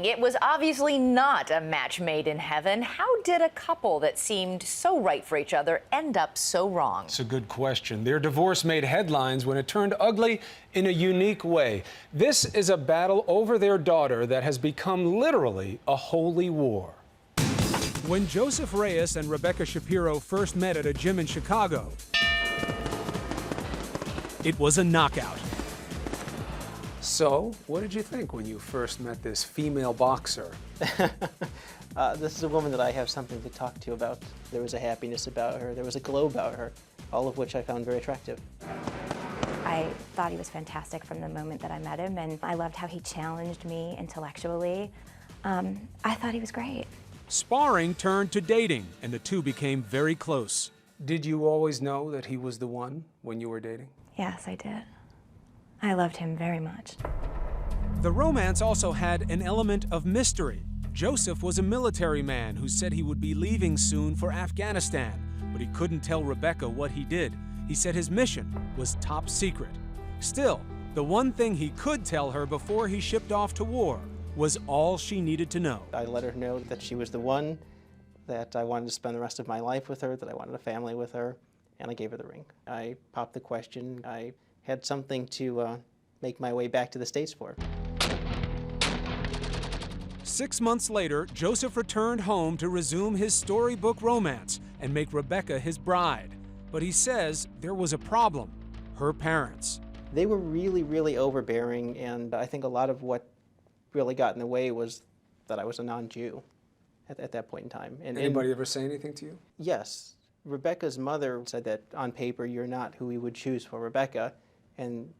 It was obviously not a match made in heaven. How did a couple that seemed so right for each other end up so wrong? It's a good question. Their divorce made headlines when it turned ugly in a unique way. This is a battle over their daughter that has become literally a holy war. When Joseph Reyes and Rebecca Shapiro first met at a gym in Chicago, it was a knockout. So, what did you think when you first met this female boxer? This is a woman that I have something to talk to about. There was a happiness about her, there was a glow about her, all of which I found very attractive. I thought he was fantastic from the moment that I met him, and I loved how he challenged me intellectually. I thought he was great. Sparring turned to dating, and the two became very close. Did you always know that he was the one when you were dating? Yes, I did. I loved him very much. The romance also had an element of mystery. Joseph was a military man who said he would be leaving soon for Afghanistan, but he couldn't tell Rebecca what he did. He said his mission was top secret. Still, the one thing he could tell her before he shipped off to war was all she needed to know. I let her know that she was the one, that I wanted to spend the rest of my life with her, that I wanted a family with her, and I gave her the ring. I popped the question. I had something to make my way back to the States for. 6 months later, Joseph returned home to resume his storybook romance and make Rebecca his bride. But he says there was a problem: her parents. They were really, really overbearing, and I think a lot of what really got in the way was that I was a non-Jew at that point in time. Anybody ever say anything to you? Yes. Rebecca's mother said that on paper you're not who we would choose for Rebecca, and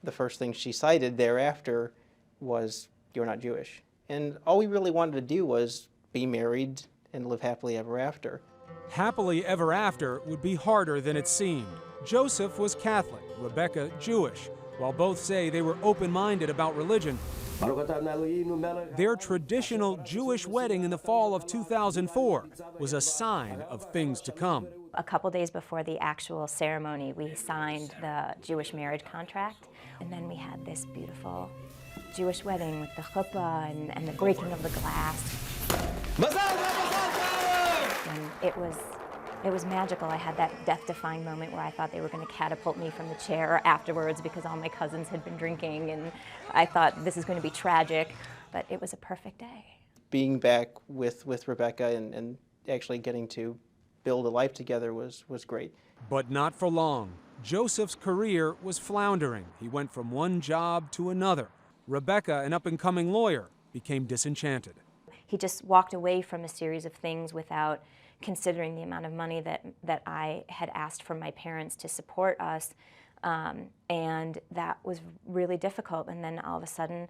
the first thing she cited thereafter was, you're not Jewish. And all we really wanted to do was be married and live happily ever after. Happily ever after would be harder than it seemed. Joseph was Catholic, Rebecca Jewish. While both say they were open-minded about religion, their traditional Jewish wedding in the fall of 2004 was a sign of things to come. A couple days before the actual ceremony, we signed the Jewish marriage contract, and then we had this beautiful Jewish wedding with the chuppah and the breaking of the glass. And it was magical. I had that death-defying moment where I thought they were going to catapult me from the chair afterwards because all my cousins had been drinking, and I thought this is going to be tragic, but it was a perfect day. Being back with Rebecca and actually getting to build a life together was great. But not for long. Joseph's career was floundering. He went from one job to another. Rebecca, an up-and-coming lawyer, became disenchanted. He just walked away from a series of things without considering the amount of money that I had asked from my parents to support us, and that was really difficult. And then all of a sudden,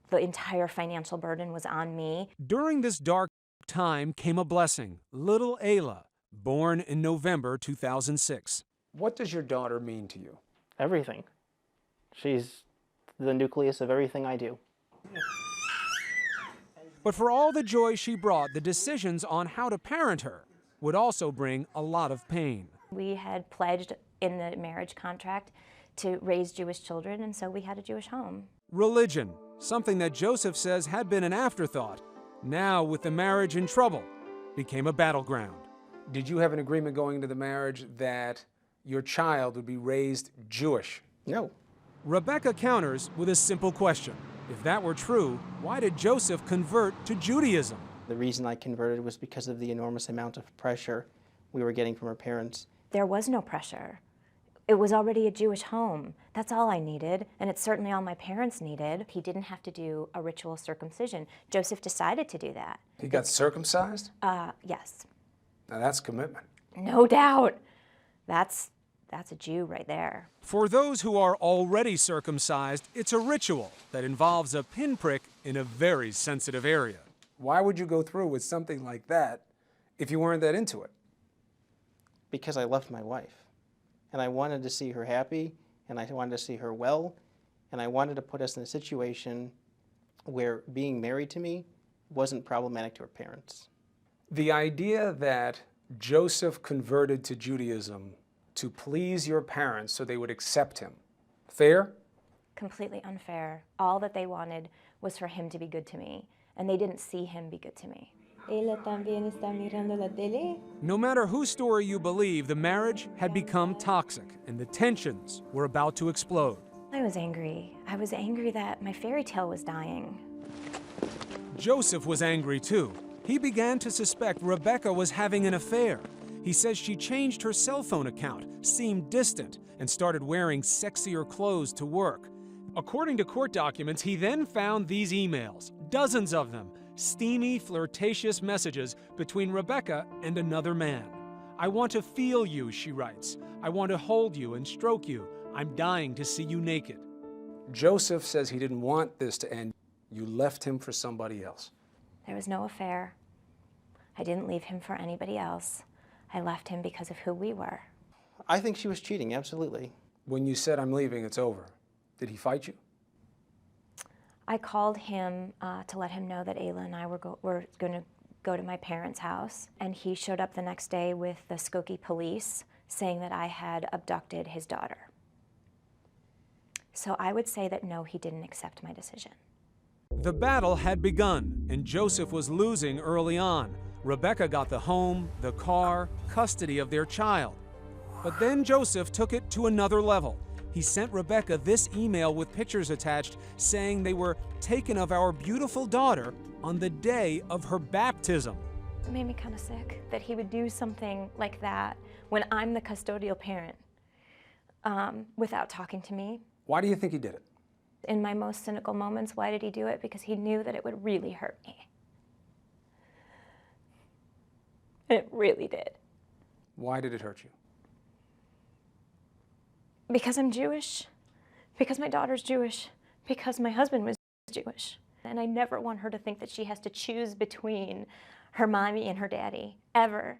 the entire financial burden was on me. During this dark time came a blessing, little Ayla, born in November 2006. What does your daughter mean to you? Everything. She's the nucleus of everything I do. But for all the joy she brought, the decisions on how to parent her would also bring a lot of pain. We had pledged in the marriage contract to raise Jewish children, and so we had a Jewish home. Religion, something that Joseph says had been an afterthought, now with the marriage in trouble, became a battleground. Did you have an agreement going into the marriage that your child would be raised Jewish? No. Rebecca counters with a simple question. If that were true, why did Joseph convert to Judaism? The reason I converted was because of the enormous amount of pressure we were getting from our parents. There was no pressure. It was already a Jewish home. That's all I needed, and it's certainly all my parents needed. He didn't have to do a ritual circumcision. Joseph decided to do that. He got circumcised? Yes. Now that's commitment. No doubt. That's a Jew right there. For those who are already circumcised, it's a ritual that involves a pinprick in a very sensitive area. Why would you go through with something like that if you weren't that into it? Because I loved my wife, and I wanted to see her happy, and I wanted to see her well, and I wanted to put us in a situation where being married to me wasn't problematic to her parents. The idea that Joseph converted to Judaism to please your parents so they would accept him, fair? Completely unfair. All that they wanted was for him to be good to me. and they didn't see him be good to me. Ella también está mirando la tele. No matter whose story you believe, the marriage had become toxic and the tensions were about to explode. I was angry. I was angry that my fairy tale was dying. Joseph was angry too. He began to suspect Rebecca was having an affair. He says she changed her cell phone account, seemed distant, and started wearing sexier clothes to work. According to court documents, he then found these emails, dozens of them, steamy, flirtatious messages between Rebecca and another man. "I want to feel you," she writes. "I want to hold you and stroke you. I'm dying to see you naked." Joseph says he didn't want this to end. You left him for somebody else. There was no affair. I didn't leave him for anybody else. I left him because of who we were. I think she was cheating, absolutely. When you said, "I'm leaving, it's over," did he fight you? I called him to let him know that Ayla and I were going to go to my parents' house, and he showed up the next day with the Skokie police saying that I had abducted his daughter. So I would say that no, he didn't accept my decision. The battle had begun, and Joseph was losing early on. Rebecca got the home, the car, custody of their child. But then Joseph took it to another level. He sent Rebecca this email with pictures attached saying they were taken of our beautiful daughter on the day of her baptism. It made me kind of sick that he would do something like that when I'm the custodial parent without talking to me. Why do you think he did it? In my most cynical moments, why did he do it? Because he knew that it would really hurt me. It really did. Why did it hurt you? Because I'm Jewish, because my daughter's Jewish, because my husband was Jewish. And I never want her to think that she has to choose between her mommy and her daddy, ever.